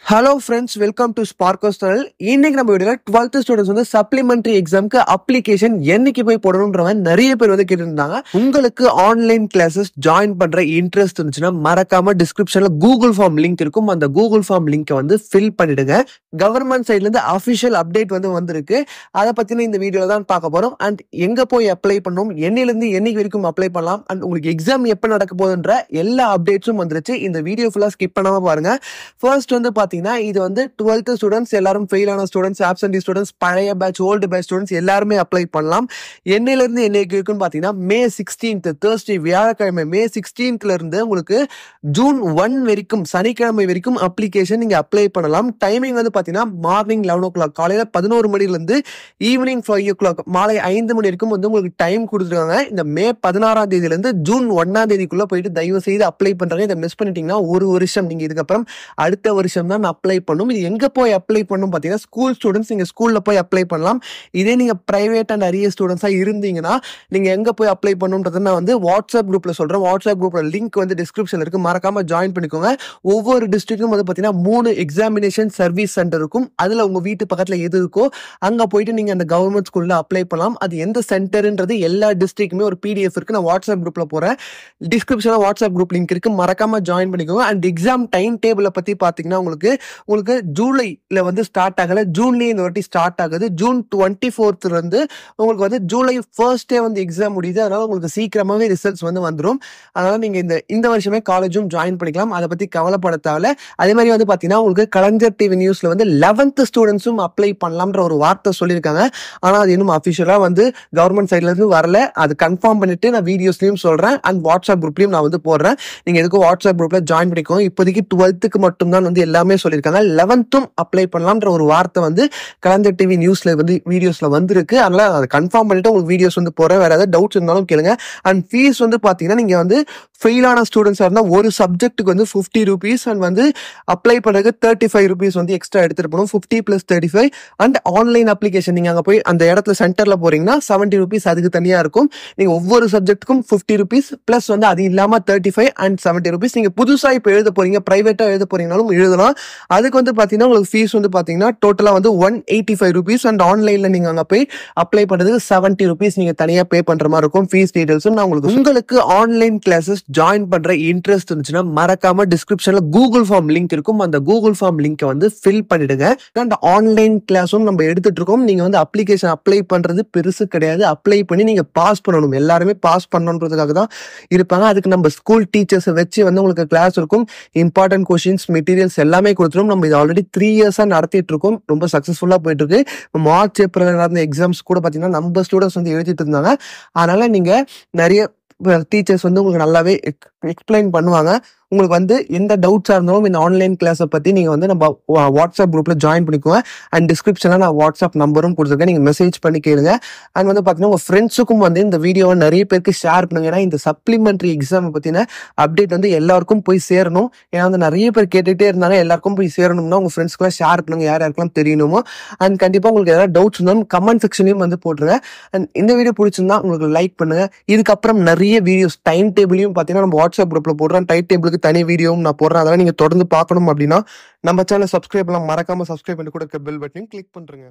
Hello friends, welcome to ஸ்பார்க்கோஸ் channel. இன்னைக்கு நம்ம வீடியோல 12th ஸ்டூடெண்ட்ஸ் வந்து சப்ளிமெண்டரி எக்ஸாமுக்கு அப்ளிகேஷன் என்னைக்கு போய் போடணும்ன்றவன் நிறைய பேர் வந்து கேட்டிருந்தாங்க. உங்களுக்கு ஆன்லைன் கிளாஸஸ் ஜாயின் பண்ற இன்ட்ரெஸ்ட் இருந்துச்சுன்னா மறக்காம டிஸ்கிரிப்ஷன்ல கூகுள் ஃபார்ம் லிங்க் இருக்கும். அந்த கூகுள் ஃபார்ம் லிங்கை வந்து ஃபில் பண்ணிடுங்க. கவர்மெண்ட் சைட்ல இருந்து அஃபிஷியல் அப்டேட் வந்து வந்திருக்கு. அதை பத்தின இந்த வீடியோல தான் பார்க்க போறோம். அண்ட் எங்க போய் அப்ளை பண்ணணும், என்னையில இருந்து என்னைக்கு வரைக்கும் அப்ளை பண்ணலாம், அண்ட் உங்களுக்கு எக்ஸாம் எப்ப நடக்க போகுதுன்ற எல்லா அப்டேட்ஸும் வந்துருச்சு. இந்த வீடியோ ஃபுல்லா ஸ்கிப் பண்ணாம பாருங்க. ஃபர்ஸ்ட் வந்து இது வந்து 12th ஸ்டூடெண்ட்ஸ் எல்லாரும் ஃபெயில் ஆன ஸ்டூடெண்ட்ஸ், ஆப்சென்டி ஸ்டூடெண்ட்ஸ், பழைய பேட்ச், ஓல்டு பேட்ச் ஸ்டூடெண்ட்ஸ் எல்லாருமே அப்ளை பண்ணலாம். என்னையில இருந்து என்னைக்கு இருக்குன்னு பாத்தீங்கன்னா மே 16th தேர்ஸ்டே வியாழக்கிழமை மே 16th இருந்து உங்களுக்கு ஜூன் 1 வரைக்கும் சனிக்கிழமை வரைக்கும் அப்ளிகேஷன் நீங்க அப்ளை பண்ணலாம். டைமிங் வந்து பாத்தீங்கன்னா மார்னிங் 11 o'clock காலையில 11 மணில இருந்து ஈவினிங் 5 o'clock மாலை 5 மணி வரைக்கும் வந்து உங்களுக்கு டைம் கொடுத்துருக்காங்க. இந்த மே 16ஆம் தேதியில இருந்து ஜூன் 1ஆம் தேதிக்குள்ள போயிட்டு தயவு செய்து அப்ளை பண்றாங்க. இதை மிஸ் பண்ணிட்டீங்கன்னா ஒரு வருஷம் நீங்க இதுக்கப்புறம் அடுத்த வருஷம் தான் அப்ளை பண்ணும். இது எங்க போய் அப்ளை பண்ணும் பாத்தீங்கன்னா ஸ்கூல் ஸ்டூடெண்ட்ஸ் நீங்க ஸ்கூல்ல போய் அப்ளை பண்ணலாம். இதே நீங்க பிரைவேட் அண்ட் அரியர் ஸ்டூடெண்ட்ஸா இருந்தீங்கன்னா நீங்க எங்க போய் அப்ளை பண்ணும்ன்றத நான் வந்து வாட்ஸ்அப் குரூப்ல சொல்றேன். வாட்ஸ்அப் குரூப்ல லிங்க் வந்து டிஸ்கிரிப்ஷன்ல இருக்கு, மறக்காம ஜாயின் பண்ணிக்கோங்க. ஒவ்வொரு டிஸ்ட்ரிக்டும் வந்து பாத்தீங்கன்னா 3 எக்ஸாமினேஷன் சர்வீஸ் சென்டர் இருக்கும். அதுல உங்க வீட்டு பக்கத்துல எது இருக்கோ அங்க போயிட்டு நீங்க அந்த கவர்மெண்ட் ஸ்கூல்ல அப்ளை பண்ணலாம். அது எந்த சென்டர்ன்றது எல்லா டிஸ்ட்ரிக்ட்டுமே ஒரு பிடிஎஃப் இருக்கு. நான் வாட்ஸ்அப் குரூப்ல போறேன். டிஸ்கிரிப்ஷன்ல வாட்ஸ்அப் குரூப் லிங்க் இருக்கு, மறக்காம ஜாயின் பண்ணிக்கோங்க. அண்ட் எக்ஸாம் டைம் டேபிள பத்தி பாத்தீங்கன்னா உங்களுக்கு ஜூலைல வந்து ஸ்டார்ட் ஆகல, ஜூன்லயே இந்த வாட்டி ஸ்டார்ட் ஆகுது. ஜூன் 24th இருந்து உங்களுக்கு வந்து ஜூலை 1st வந்து எக்ஸாம் முடியுது. அதனால உங்களுக்கு சீக்கிரமாவே ரிசல்ட்ஸ் வந்து வந்துடும். அதனால நீங்க இந்த வருஷமே காலேஜும் ஜாயின் பண்ணிக்கலாம். அதை பத்தி கவலைப்பட தேவையில்ல. அதே மாதிரி வந்து பாத்தீங்கன்னா உங்களுக்கு கலைஞர் டிவி நியூஸ்ல வந்து 11th ஸ்டூடெண்ட்ஸும் அப்ளை பண்ணலாம்ன்ற ஒரு வார்த்தை சொல்லியிருக்காங்க. ஆனா அது இன்னும் அபிஷியலா வந்து கவர்மெண்ட் சைட்ல இருந்து வரல. அது கன்ஃபார்ம் பண்ணிட்டு நான் வீடியோஸ்லயும் சொல்றேன் அண்ட் வாட்ஸ்அப் குரூப்லயும் நான் வந்து போடுறேன். நீங்க எதுக்கும் வாட்ஸ்அப் குரூப்ல ஜாயின் பண்ணிக்கோங்க. இப்போதைக்கு 12th மட்டும் தான் வந்து எல்லாமே சொல்லியிருக்காங்க. 11th அப்ளை பண்ணலாம்ன்ற ஒரு வார்த்தை வந்து கலைஞர் டிவி நியூஸ்ல வந்து வீடியோஸ்ல வந்திருக்கு. அதனால அதை கன்ஃபார்ம் பண்ணிட்டு உங்களுக்கு வீடியோஸ் வந்து போறேன். வேற ஏதாவது டவுட்ஸ் இருந்தாலும் கேளுங்க. அண்ட் ஃபீஸ் வந்து பாத்தீங்கன்னா நீங்க வந்து ஃபெயில் ஆன ஸ்டூடெண்ட்ஸா இருந்தா ஒரு சப்ஜெக்ட்டுக்கு வந்து 50 rupees அண்ட் வந்து அப்ளை பண்றதுக்கு 35 rupees வந்து எக்ஸ்ட்ரா எடுத்துட்டு போகணும். 50 + 35 அண்ட் ஆன்லைன் அப்ளிகேஷன் நீங்க அங்க போய் அந்த இடத்துல சென்டர்ல போறீங்கன்னா 70 rupees அதுக்கு தனியா இருக்கும். நீங்க ஒவ்வொரு சப்ஜெக்ட்டுக்கும் 50 rupees பிளஸ் வந்து அது இல்லாம 35 அண்ட் 70 rupees. நீங்க புதுசா இப்ப எழுத போறீங்க, பிரைவேட்டா எழுத போறீங்கனாலும் எழுதலாம். அதுக்கு வந்து பாத்தீங்கன்னா உங்களுக்கு ஃபீஸ் வந்து பாத்தீங்கன்னா டோட்டலா வந்து 185 rupees அண்ட் ஆன்லைன்ல நீங்க அங்க போய் அப்ளை பண்றதுக்கு 70 rupees நீங்க தனியா பே பண்ற மாதிரி இருக்கும். ஃபீஸ் டீடைல்ஸும் நான் உங்களுக்கு ஆன்லைன் கிளாஸஸ் ஜாயின் பண்ற இன்ட்ரெஸ்ட் இருந்துச்சுன்னா மறக்காம டிஸ்கிரிப்ஷன்ல கூகுள் ஃபார்ம் லிங்க் இருக்கும். அந்த கூகுள் ஃபார்ம் லிங்கை வந்து ஃபில் பண்ணிடுங்க. அந்த ஆன்லைன் கிளாஸும் நம்ம எடுத்துட்டு இருக்கோம். நீங்க வந்து அப்ளிகேஷன் அப்ளை பண்றது பெருசு கிடையாது. அப்ளை பண்ணி நீங்க பாஸ் பண்ணணும். எல்லாருமே பாஸ் பண்ணணுன்றதுக்காக தான் இருப்பாங்க. அதுக்கு நம்ம ஸ்கூல் டீச்சர்ஸை வச்சு வந்து உங்களுக்கு கிளாஸ் இருக்கும். இம்பார்ட்டன்ட் கொஸ்டின்ஸ், மெட்டீரியல்ஸ் எல்லாமே கொடுத்துரும். நம்ம இது ஆல்ரெடி 3 years நடத்திட்டு இருக்கோம். ரொம்ப சக்சஸ்ஃபுல்லா போயிட்டு இருக்கு. மார்ச் ஏப்ரல் நடந்த எக்ஸாம்ஸ் கூட பாத்தீங்கன்னா நம்ம ஸ்டூடெண்ட்ஸ் வந்து எழுதிட்டு இருந்தாங்க. அதனால நீங்க நிறைய டீச்சர்ஸ் வந்து உங்களுக்கு நல்லாவே எக்ஸ்பிளைன் பண்ணுவாங்க. உங்களுக்கு வந்து எந்த டவுட்ஸா இருந்தாலும் இந்த ஆன்லைன் கிளாஸை பத்தி நீங்க வந்து நம்ம வாட்ஸ்அப் குரூப்ல ஜாயின் பண்ணிக்கோங்க. அண்ட் டிஸ்கிரிப்ஷன்ல நான் வாட்ஸ்அப் நம்பரும் கொடுத்துருக்கேன். நீங்க மெசேஜ் பண்ணி கேளுங்க. அண்ட் வந்து பாத்தீங்கன்னா உங்க ஃப்ரெண்ட்ஸுக்கும் வந்து இந்த வீடியோவை நிறைய பேருக்கு ஷேர் பண்ணுங்க. ஏன்னா இந்த சப்ளிமெண்டரி எக்ஸாம் பத்தின அப்டேட் வந்து எல்லாருக்கும் போய் சேரணும். ஏன்னா வந்து நிறைய பேர் கேட்டுட்டே இருந்தாங்க. எல்லாருக்கும் போய் சேரணும்னா உங்க ஃப்ரெண்ட்ஸ்க்குலாம் ஷேர் பண்ணுங்க, யார் யாருக்கெல்லாம் தெரியணுமோ. அண்ட் கண்டிப்பா உங்களுக்கு ஏதாவது டவுட்ஸ் இருந்தாலும் கமெண்ட் செக்ஷன்லயும் வந்து போட்டுருங்க. அண்ட் இந்த வீடியோ பிடிச்சிருந்தா உங்களுக்கு லைக் பண்ணுங்க. இதுக்கப்புறம் நிறைய வீடியோஸ் டைம் டேபிளையும் பாத்தீங்கன்னா நம்ம வாட்ஸ்அப் குரூப்ல போடுறோம். டைம் டேபிளுக்கு தனி வீடியோவும் நான் போடுறேன். அதெல்லாம் நீங்க தொடர்ந்து பார்க்கணும் அப்படின்னா நம்ம சேனல் சப்ஸ்கிரைப் பண்ணலாம். மறக்காம சப்ஸ்கிரைப் பண்ணி கூட பெல் பட்டனையும் கிளிக் பண்றேங்க.